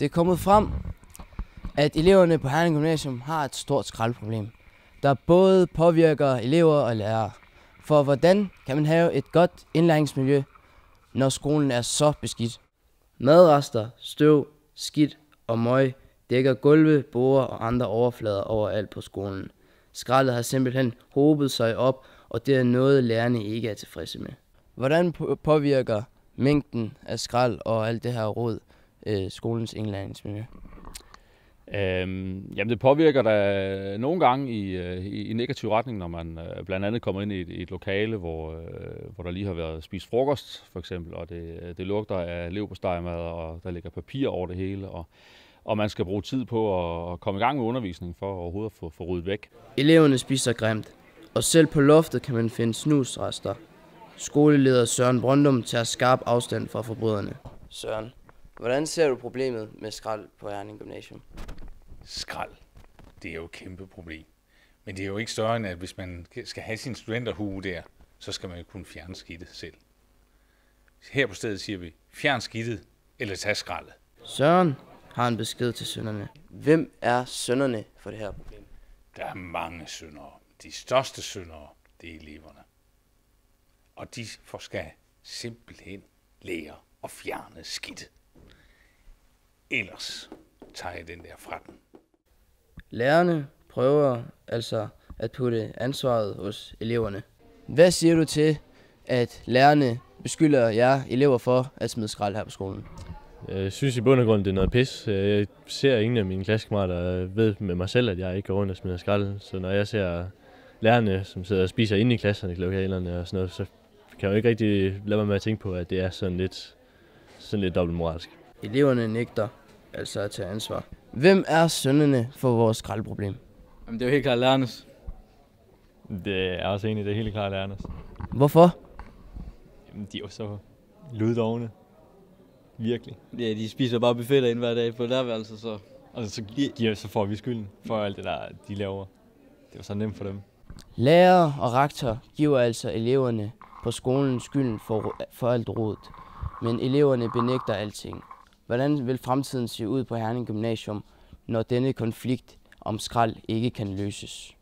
Det er kommet frem, at eleverne på Herning Gymnasium har et stort skraldproblem, der både påvirker elever og lærere. For hvordan kan man have et godt indlæringsmiljø, når skolen er så beskidt? Madrester, støv, skidt og møg dækker gulve, borde og andre overflader overalt på skolen. Skraldet har simpelthen hobet sig op, og det er noget, lærerne ikke er tilfredse med. Hvordan påvirker mængden af skrald og alt det her rod skolens indlæringsmiljø? Jamen det påvirker da nogle gange i negativ retning, når man blandt andet kommer ind i et lokale, hvor der lige har været spist frokost, for eksempel, og det lugter af leverpostejmad, og der ligger papir over det hele, og man skal bruge tid på at komme i gang med undervisningen for overhovedet at få ryddet væk. Eleverne spiser grimt, og selv på loftet kan man finde snusrester. Skoleleder Søren Brøndum tager skarp afstand fra forbryderne. Søren, hvordan ser du problemet med skrald på Herning Gymnasium? Skrald, det er jo et kæmpe problem. Men det er jo ikke større end, at hvis man skal have sin studenterhue der, så skal man jo kunne fjerne skidtet selv. Her på stedet siger vi, fjern skidtet eller tag skraldet. Søren har en besked til synderne. Hvem er synderne for det her problem? Der er mange syndere. De største syndere, det er eleverne. Og de skal simpelthen lære at fjerne skidtet. Ellers tager jeg den der fra den. Lærerne prøver altså at putte ansvaret hos eleverne. Hvad siger du til, at lærerne beskylder jer elever for at smide skrald her på skolen? Jeg synes i bund og grund, det er noget pis. Jeg ser ingen af mine klassekammerater, der ved med mig selv, at jeg ikke går rundt og smider skrald. Så når jeg ser lærerne, som sidder og spiser inde i klasserne i lokalerne og sådan noget, så kan jeg jo ikke rigtig lade mig med at tænke på, at det er sådan lidt dobbeltmoralsk. Eleverne nægter altså at tage ansvar. Hvem er synderne for vores skraldproblem? Jamen, det er jo helt klart lærernes. Det er også egentlig det helt klart lærernes. Hvorfor? Jamen, de er jo så luddovne. Virkelig. Ja, de spiser bare buffetter ind hver dag på lærerværelset, så... Og så får vi skylden for alt det der, de laver. Det er så nemt for dem. Lærer og rektor giver altså eleverne på skolen skylden for alt rodet. Men eleverne benægter alting. Hvordan vil fremtiden se ud på Herning Gymnasium, når denne konflikt om skrald ikke kan løses?